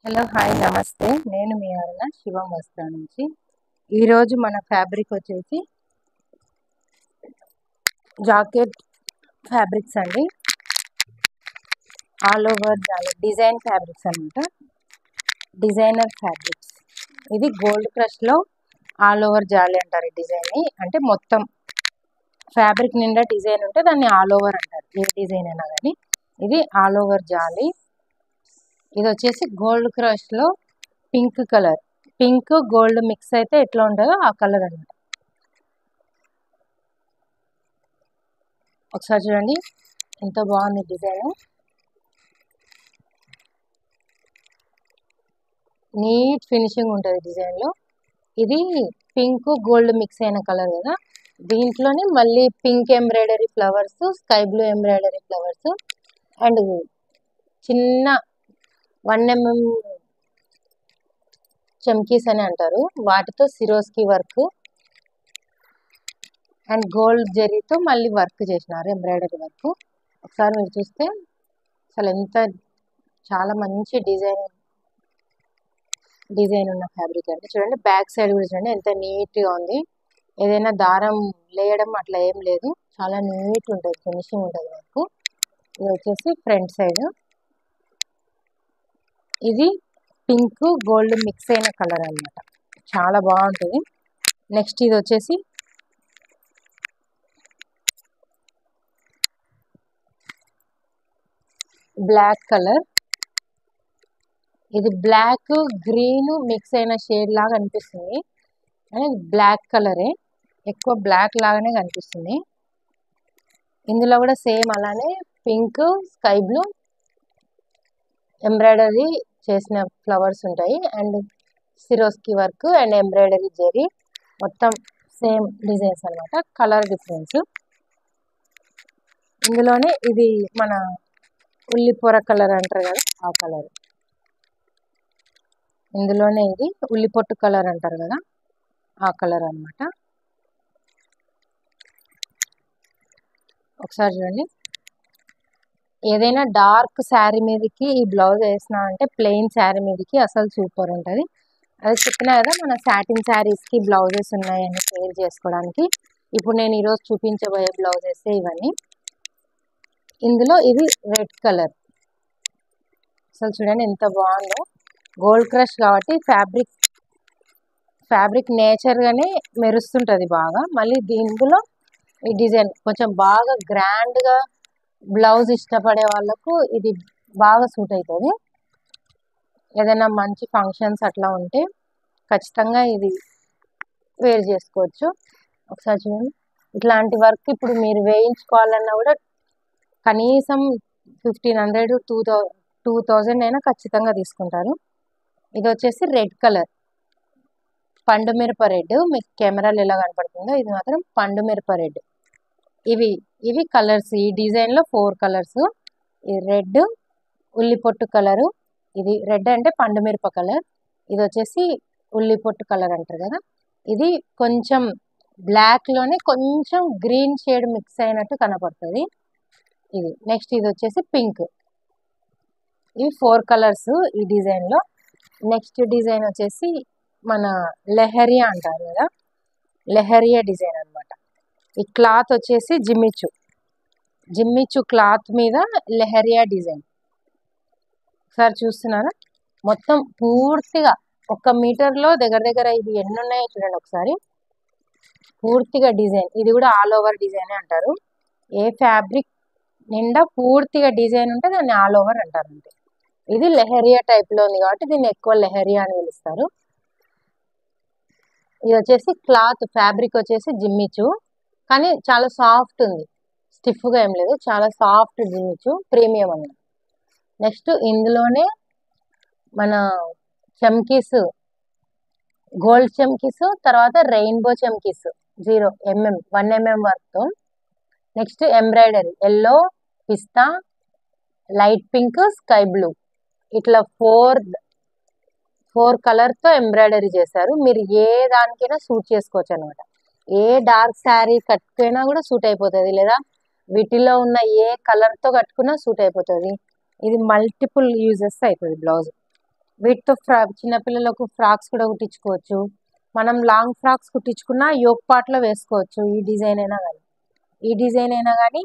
Hello hi నమస్తే నేను మీ అరుణ శివం వస్త్రా నుంచి. ఈరోజు మన ఫ్యాబ్రిక్ వచ్చేసి జాకెట్ ఫ్యాబ్రిక్స్ అండి. ఆల్ ఓవర్ డిజైన్ ఫ్యాబ్రిక్స్ అనమాట. Designer fabrics. ఇది గోల్డ్ క్రష్లో ఆల్ ఓవర్ జాలీ అంటారు. ఈ డిజైన్ని అంటే మొత్తం ఫ్యాబ్రిక్ నిండా డిజైన్ ఉంటే దాన్ని ఆల్ ఓవర్ అంటారు. ఏ డిజైన్ అయినా కానీ ఇది ఆల్ ఓవర్ జాలీ. ఇది వచ్చేసి గోల్డ్ క్రష్లో pink colour, pink gold mix అయితే ఎట్లా ఉంటుందో ఆ కలర్ అనమాట. ఒకసారి చూడండి ఎంత బాగుంది డిజైన్. నీట్ ఫినిషింగ్ ఉంటుంది డిజైన్లో. ఇది పింక్ గోల్డ్ మిక్స్ అయిన కలర్ కదా, దీంట్లోనే మళ్ళీ pink embroidery flowers, sky blue embroidery flowers and చిన్న 1mm చమ్కీస్ అని అంటారు, వాటితో సిరోస్కి వర్క్ అండ్ గోల్డ్ జరీతో మళ్ళీ వర్క్ చేసినారు, ఎంబ్రాయిడరీ వర్క్. ఒకసారి మీరు చూస్తే అసలు ఎంత చాలా మంచి డిజైన్ ఉన్న ఫ్యాబ్రిక్ అంటే చూడండి. బ్యాక్ సైడ్ కూడా చూడండి ఎంత నీట్గా ఉంది. ఏదైనా దారం లేయడం అట్లా ఏం లేదు, చాలా నీట్ ఉంటుంది, ఫినిషింగ్ ఉంటుంది వర్క్. ఇది వచ్చేసి ఫ్రంట్ సైడ్. ఇది పింక్ గోల్డ్ మిక్స్ అయిన కలర్ అనమాట, చాలా బాగుంటుంది. నెక్స్ట్ ఇది వచ్చేసి బ్లాక్ కలర్. ఇది బ్లాక్ గ్రీన్ మిక్స్ అయిన షేడ్ లాగా అనిపిస్తుంది, కానీ బ్లాక్ కలరే, ఎక్కువ బ్లాక్ లాగానే కనిపిస్తుంది. ఇందులో కూడా సేమ్ అలానే పింక్ స్కై బ్లూ ఎంబ్రాయిడరీ చేసిన ఫ్లవర్స్ ఉంటాయి and Swarovski work and embroidery zari, మొత్తం సేమ్ డిజైన్స్ అనమాట, కలర్ డిఫరెన్స్. ఇందులోనే ఇది మన ఉల్లిపొర కలర్ అంటారు కదా, ఆ కలర్. ఇందులోనే ఇది ఉల్లిపొట్టు కలర్ అంటారు కదా, ఆ కలర్ అనమాట. ఒకసారి చూడండి. ఏదైనా డార్క్ శారీ మీదకి ఈ బ్లౌజ్ వేసినా అంటే ప్లెయిన్ శారీ మీదకి అసలు సూపర్ ఉంటుంది. అది చెప్పినా కదా, మన సాటిన్ శారీస్కి బ్లౌజెస్ ఉన్నాయని వేర్ చేసుకోవడానికి. ఇప్పుడు నేను ఈరోజు చూపించబోయే బ్లౌజెస్ ఇవన్నీ. ఇందులో ఇది రెడ్ కలర్. అసలు చూడండి ఎంత బాగుందో. గోల్డ్ క్రష్ కాబట్టి ఫ్యాబ్రిక్ నేచర్గానే మెరుస్తుంటుంది బాగా. మళ్ళీ దీంట్లో ఈ డిజైన్ కొంచెం బాగా గ్రాండ్గా బ్లౌజ్ ఇష్టపడే వాళ్ళకు ఇది బాగా సూట్ అవుతుంది. ఏదైనా మంచి ఫంక్షన్స్ అట్లా ఉంటే ఖచ్చితంగా ఇది వేర్ చేసుకోవచ్చు. ఒకసారి చూడండి. ఇట్లాంటి వర్క్ ఇప్పుడు మీరు వేయించుకోవాలన్నా కూడా కనీసం 1500 2000 అయినా ఖచ్చితంగా తీసుకుంటారు. ఇది వచ్చేసి రెడ్ కలర్, పండు మిరప రెడ్. మీకు కెమెరాలు ఎలా కనపడుతుందో ఇది మాత్రం పండు మిరప రెడ్. ఇవి కలర్స్. ఈ డిజైన్లో 4 కలర్స్. ఇది రెడ్, ఉల్లిపొట్టు కలరు, ఇది రెడ్ అంటే పండు మిరప కలర్, ఇది వచ్చేసి ఉల్లిపొట్టు కలర్ అంటారు కదా, ఇది కొంచెం బ్లాక్లోనే కొంచెం గ్రీన్ షేడ్ మిక్స్ అయినట్టు కనపడుతుంది. ఇది నెక్స్ట్ ఇది వచ్చేసి పింక్. ఇవి 4 కలర్స్ ఈ డిజైన్లో. నెక్స్ట్ డిజైన్ వచ్చేసి మన లెహరియా అంటారు కదా, లెహరియా డిజైన్ అనమాట. ఈ క్లాత్ వచ్చేసి జిమ్మిచ్చు క్లాత్ మీద లెహరియా డిజైన్. ఒకసారి చూస్తున్నారా, మొత్తం పూర్తిగా 1 మీటర్లో దగ్గర ఇది ఎన్ని ఉన్నాయో చూడండి ఒకసారి. పూర్తిగా డిజైన్. ఇది కూడా ఆల్ ఓవర్ డిజైన్ అంటారు. ఏ ఫ్యాబ్రిక్ నిండా పూర్తిగా డిజైన్ ఉంటే దాన్ని ఆల్ ఓవర్ అంటారు అంతే. ఇది లెహరియా టైప్లో ఉంది కాబట్టి దీన్ని ఎక్కువ లెహరియా అని పిలుస్తారు. ఇది వచ్చేసి క్లాత్ ఫ్యాబ్రిక్ వచ్చేసి జిమ్మిచ్చు, కానీ చాలా సాఫ్ట్ ఉంది, స్టిఫ్గా ఏం లేదు, చాలా సాఫ్ట్ జిమ్మిచ్చు, ప్రీమియం అన్నమాట. నెక్స్ట్ ఇందులోనే మన చమ్కీస్, గోల్డ్ చమ్కీస్, తర్వాత రెయిన్బో చమ్కీస్ 1mm వర్క్తో. నెక్స్ట్ ఎంబ్రాయిడరీ ఎల్లో, పిస్తా, లైట్ పింక్, స్కై బ్లూ, ఇట్లా 4 కలర్తో ఎంబ్రాయిడరీ చేశారు. మీరు ఏ దానికైనా సూట్ చేసుకోవచ్చు అనమాట. ఏ డార్క్ శారీ కట్టుకున్నా కూడా సూట్ అయిపోతుంది, లేదా వీటిలో ఉన్న ఏ కలర్తో కట్టుకున్నా సూట్ అయిపోతుంది. ఇది మల్టిపుల్ యూజెస్ అవుతుంది బ్లౌజ్. వీటితో చిన్నపిల్లలకు ఫ్రాక్స్ కూడా కుట్టించుకోవచ్చు. మనం లాంగ్ ఫ్రాక్స్ కుట్టించుకున్న యోక్ పార్ట్లో వేసుకోవచ్చు. ఈ డిజైన్ అయినా కానీ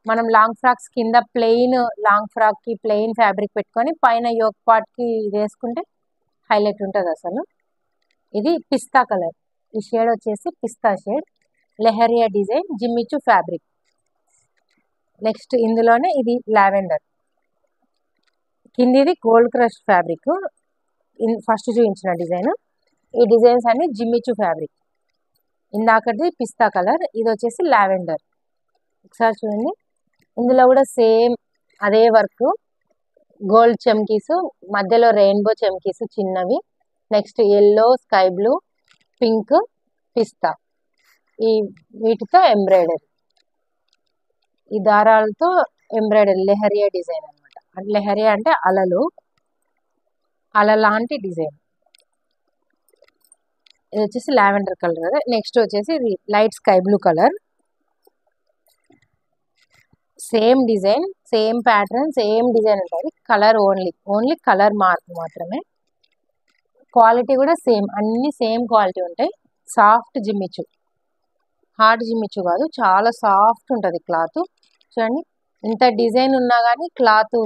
మనం లాంగ్ ఫ్రాక్స్ కింద ప్లెయిన్ లాంగ్ ఫ్రాక్కి ప్లెయిన్ ఫ్యాబ్రిక్ పెట్టుకొని పైన యోక్ పార్ట్కి వేసుకుంటే హైలైట్ ఉంటుంది అసలు. ఇది పిస్తా కలర్. ఈ షేడ్ వచ్చేసి pista shade, leheriya design, Jimmy Choo fabric. Next ఇందులోనే ఇది లావెండర్, కిందిది గోల్డ్ క్రష్ ఫ్యాబ్రిక్. ఫస్ట్ చూపించిన డిజైన్. ఈ డిజైన్స్ అన్ని జిమ్మిచు ఫ్యాబ్రిక్. ఇందాకది పిస్తా కలర్, ఇది వచ్చేసి లావెండర్. ఒకసారి చూడండి, ఇందులో కూడా సేమ్ అదే వర్క్, గోల్డ్ చమ్కీస్, మధ్యలో రెయిన్బో చమ్కీస్ చిన్నవి. Next yellow, sky blue, pink, pista, ఈ వీటితో ఎంబ్రాయిడరీ, ఈ దారాలతో ఎంబ్రాయిడరీ, లెహరియా డిజైన్ అనమాట. లెహరియా అంటే అల లాంటి డిజైన్. ఇది వచ్చేసి లావెండర్ కలర్ కదా. నెక్స్ట్ వచ్చేసి ఇది light sky blue colour. Same design, same pattern, same design ఉంటుంది. కలర్ ఓన్లీ కలర్ మార్క్ మాత్రమే. క్వాలిటీ కూడా సేమ్, అన్ని సేమ్ క్వాలిటీ ఉంటాయి. సాఫ్ట్ జిమ్మిచు, హార్డ్ జిమ్మిచు కాదు, చాలా సాఫ్ట్ ఉంటుంది క్లాత్. చూడండి, ఇంత డిజైన్ ఉన్నా కానీ క్లాత్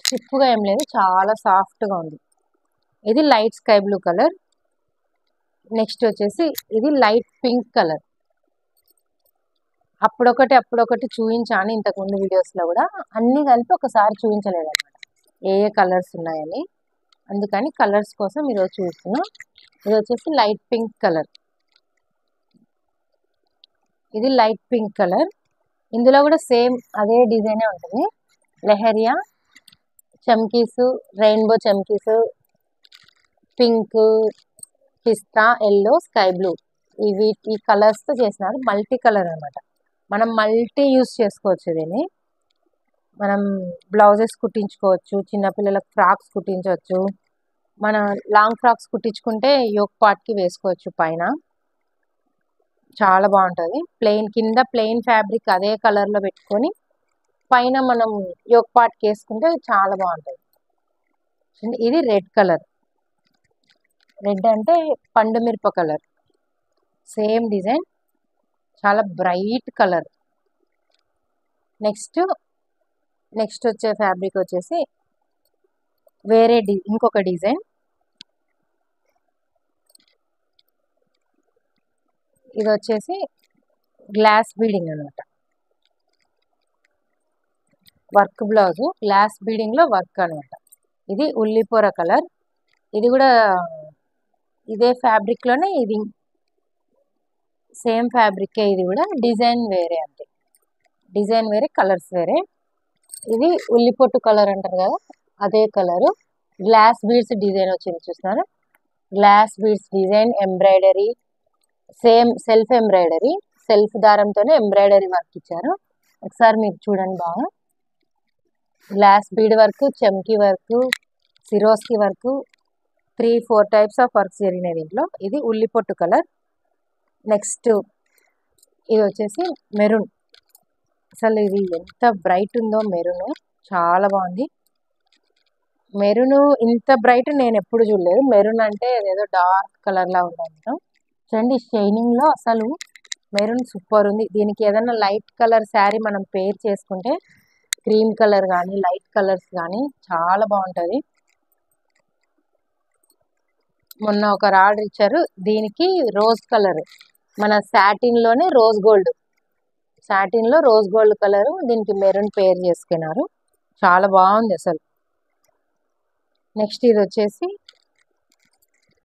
స్టిఫ్గా ఏం లేదు, చాలా సాఫ్ట్గా ఉంది. ఇది light sky blue colour. Next వచ్చేసి ఇది లైట్ పింక్ కలర్. అప్పుడొకటి చూపించాను ఇంతకుముందు వీడియోస్లో కూడా, అన్నీ కలిపి ఒకసారి చూపించలేదు అనమాట ఏ కలర్స్ ఉన్నాయని. అందుకని కలర్స్ కోసం ఈరోజు చూస్తున్నాం. ఇది వచ్చేసి లైట్ పింక్ కలర్. ఇది లైట్ పింక్ కలర్. ఇందులో కూడా సేమ్ అదే డిజైనే ఉంటుంది. లెహరియా చమ్కీస్, రెయిన్బో చమ్కీస్, పింక్, పిస్తా, ఎల్లో, స్కై బ్లూ, ఈ కలర్స్తో చేసినారు. మల్టీ కలర్ అనమాట. మనం మల్టీ యూస్ చేసుకోవచ్చు. దీన్ని మనం బ్లౌజెస్ కుట్టించుకోవచ్చు, చిన్నపిల్లలకు ఫ్రాక్స్ కుట్టించవచ్చు. మన లాంగ్ ఫ్రాక్స్ కుట్టించుకుంటే యోక్ పార్ట్కి వేసుకోవచ్చు పైన. చాలా బాగుంటుంది. కింద ప్లెయిన్ ఫ్యాబ్రిక్ అదే కలర్లో పెట్టుకొని పైన మనం యోక్ పార్ట్కి వేసుకుంటే చాలా బాగుంటుంది. ఇది రెడ్ కలర్. రెడ్ అంటే పండు మిరప కలర్. సేమ్ డిజైన్, చాలా బ్రైట్ కలర్. నెక్స్ట్ వచ్చే ఫ్యాబ్రిక్ వచ్చేసి వేరే ఇంకొక డిజైన్. ఇది వచ్చేసి గ్లాస్ బీడింగ్ అనమాట. వర్క్ బ్లౌజ్, గ్లాస్ బీడింగ్లో వర్క్ అనమాట. ఇది ఉల్లిపొర కలర్. ఇది కూడా ఇదే ఫ్యాబ్రిక్లోనే, ఇది సేమ్ ఫ్యాబ్రికే. ఇది కూడా డిజైన్ వేరే, అంతే డిజైన్ వేరే, కలర్స్ వేరే. ఇది ఉల్లిపొట్టు కలర్ అంటారు కదా, అదే కలరు. గ్లాస్ బీడ్స్ డిజైన్ వచ్చింది చూస్తున్నారు. Glass beads design, embroidery, same self embroidery, self దారంతోనే ఎంబ్రాయిడరీ వర్క్ ఇచ్చారు. ఒకసారి మీరు చూడండి బాగా. గ్లాస్ బీడ్ వర్క్, చమ్కీ work, Swarovski work, 3-4 types of works జరిగినాయి దీంట్లో. ఇది ఉల్లిపొట్టు కలర్. నెక్స్ట్ ఇది వచ్చేసి మెరూన్. అసలు ఇది ఎంత బ్రైట్ ఉందో మెరూన్, చాలా బాగుంది. మెరూన్ ఇంత బ్రైట్ నేను ఎప్పుడు చూడలేదు. మెరూన్ అంటే ఏదో డార్క్ కలర్లా ఉందంటాం. చూడండి, షైనింగ్లో అసలు మెరూన్ సూపర్ ఉంది. దీనికి ఏదైనా లైట్ కలర్ శారీ మనం పేర్ చేసుకుంటే, క్రీమ్ కలర్ కానీ లైట్ కలర్స్ కానీ చాలా బాగుంటుంది. మొన్న ఒక ఆర్డర్ ఇచ్చారు, దీనికి రోజ్ కలర్, మన సాటిన్లోనే రోజ్ గోల్డ్, సాటిన్లో రోజ్ గోల్డ్ కలరు, దీనికి మెరూన్ పేర్ చేసుకున్నారు. చాలా బాగుంది అసలు. నెక్స్ట్ ఇది వచ్చేసి